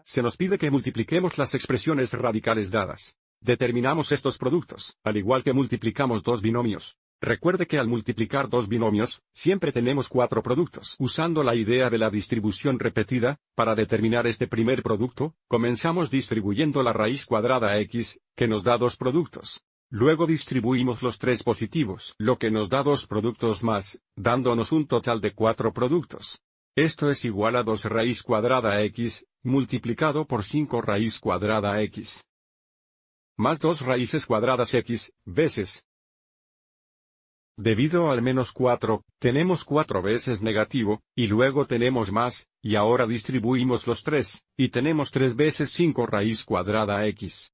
Se nos pide que multipliquemos las expresiones radicales dadas. Determinamos estos productos, al igual que multiplicamos dos binomios. Recuerde que al multiplicar dos binomios, siempre tenemos cuatro productos. Usando la idea de la distribución repetida, para determinar este primer producto, comenzamos distribuyendo la raíz cuadrada x, que nos da dos productos. Luego distribuimos los tres positivos, lo que nos da dos productos más, dándonos un total de cuatro productos. Esto es igual a 2 raíz cuadrada x, multiplicado por 5 raíz cuadrada x. Más 2 raíces cuadradas x, veces. Debido al menos 4, tenemos 4 veces negativo, y luego tenemos más, y ahora distribuimos los 3, y tenemos 3 veces 5 raíz cuadrada x.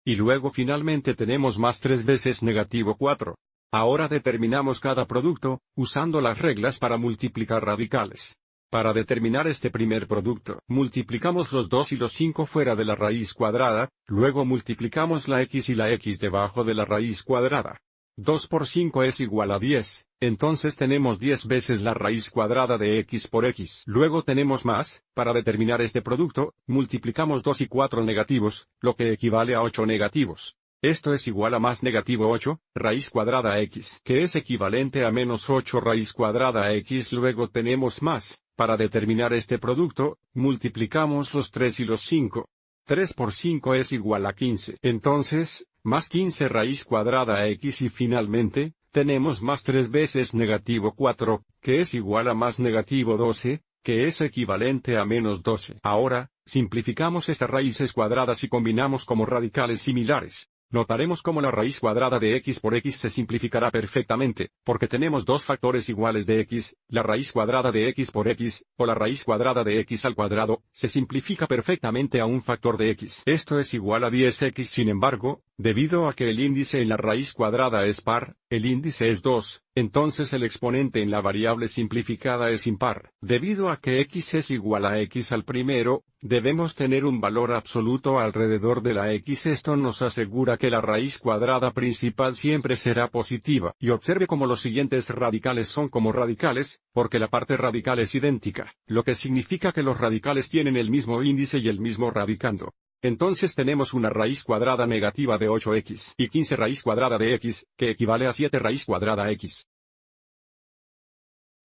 Y luego finalmente tenemos más 3 veces negativo 4. Ahora determinamos cada producto, usando las reglas para multiplicar radicales. Para determinar este primer producto, multiplicamos los 2 y los 5 fuera de la raíz cuadrada, luego multiplicamos la x y la x debajo de la raíz cuadrada. 2 por 5 es igual a 10, entonces tenemos 10 veces la raíz cuadrada de x por x. Luego tenemos más, para determinar este producto, multiplicamos 2 y 4 negativos, lo que equivale a 8 negativos. Esto es igual a más negativo 8, raíz cuadrada x, que es equivalente a menos 8 raíz cuadrada x. Luego tenemos más, para determinar este producto, multiplicamos los 3 y los 5. 3 por 5 es igual a 15. Entonces, más 15 raíz cuadrada x y finalmente, tenemos más 3 veces negativo 4, que es igual a más negativo 12, que es equivalente a menos 12. Ahora, simplificamos estas raíces cuadradas y combinamos como radicales similares. Notaremos cómo la raíz cuadrada de x por x se simplificará perfectamente, porque tenemos dos factores iguales de x, la raíz cuadrada de x por x, o la raíz cuadrada de x al cuadrado, se simplifica perfectamente a un factor de x. Esto es igual a 10x. Sin embargo, debido a que el índice en la raíz cuadrada es par, el índice es 2, entonces el exponente en la variable simplificada es impar. Debido a que x es igual a x al primero, debemos tener un valor absoluto alrededor de la x. Esto nos asegura que la raíz cuadrada principal siempre será positiva. Y observe cómo los siguientes radicales son como radicales, porque la parte radical es idéntica, lo que significa que los radicales tienen el mismo índice y el mismo radicando. Entonces tenemos una raíz cuadrada negativa de 8x y 15 raíz cuadrada de x, que equivale a 7 raíz cuadrada x.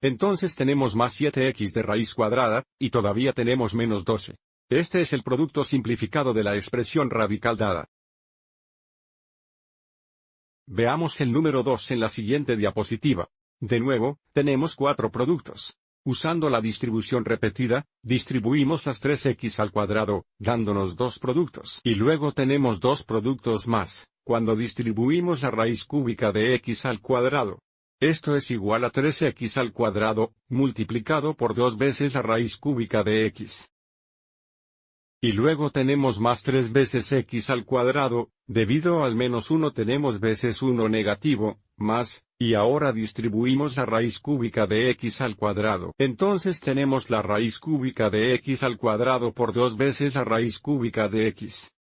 Entonces tenemos más 7x de raíz cuadrada, y todavía tenemos menos 12. Este es el producto simplificado de la expresión radical dada. Veamos el número 2 en la siguiente diapositiva. De nuevo, tenemos 4 productos. Usando la distribución repetida, distribuimos las 3x al cuadrado, dándonos dos productos. Y luego tenemos dos productos más, cuando distribuimos la raíz cúbica de x al cuadrado. Esto es igual a 3x al cuadrado, multiplicado por 2 veces la raíz cúbica de x. Y luego tenemos más 3 veces x al cuadrado, debido al menos 1 tenemos veces 1 negativo, más, y ahora distribuimos la raíz cúbica de x al cuadrado. Entonces tenemos la raíz cúbica de x al cuadrado por 2 veces la raíz cúbica de x.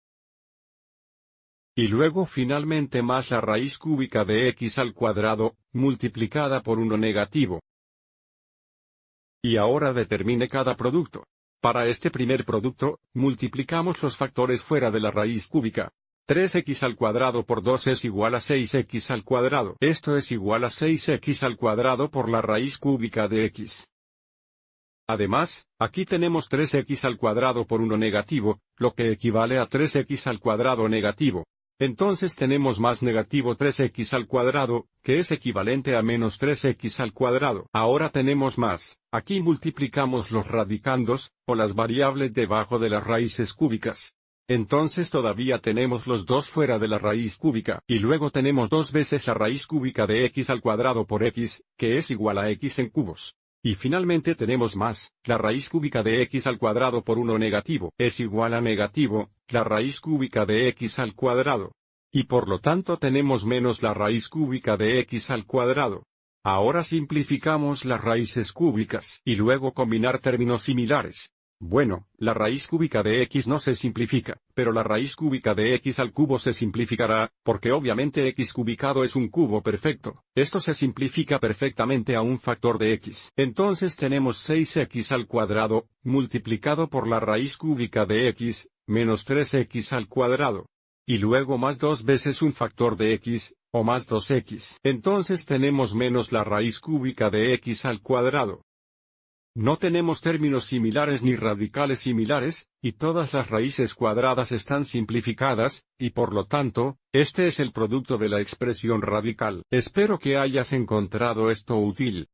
Y luego finalmente más la raíz cúbica de x al cuadrado, multiplicada por 1 negativo. Y ahora determine cada producto. Para este primer producto, multiplicamos los factores fuera de la raíz cúbica. 3x al cuadrado por 2 es igual a 6x al cuadrado. Esto es igual a 6x al cuadrado por la raíz cúbica de x. Además, aquí tenemos 3x al cuadrado por 1 negativo, lo que equivale a 3x al cuadrado negativo. Entonces tenemos más negativo 3x al cuadrado, que es equivalente a menos 3x al cuadrado. Ahora tenemos más. Aquí multiplicamos los radicandos, o las variables debajo de las raíces cúbicas. Entonces todavía tenemos los dos fuera de la raíz cúbica, y luego tenemos 2 veces la raíz cúbica de x al cuadrado por x, que es igual a x en cubos. Y finalmente tenemos más, la raíz cúbica de x al cuadrado por 1 negativo, es igual a negativo, la raíz cúbica de x al cuadrado. Y por lo tanto tenemos menos la raíz cúbica de x al cuadrado. Ahora simplificamos las raíces cúbicas, y luego combinar términos similares. Bueno, la raíz cúbica de x no se simplifica, pero la raíz cúbica de x al cubo se simplificará, porque obviamente x cubicado es un cubo perfecto. Esto se simplifica perfectamente a un factor de x. Entonces tenemos 6x al cuadrado, multiplicado por la raíz cúbica de x, menos 3x al cuadrado. Y luego más 2 veces un factor de x, o más 2x. Entonces tenemos menos la raíz cúbica de x al cuadrado. No tenemos términos similares ni radicales similares, y todas las raíces cuadradas están simplificadas, y por lo tanto, este es el producto de la expresión radical. Espero que hayas encontrado esto útil.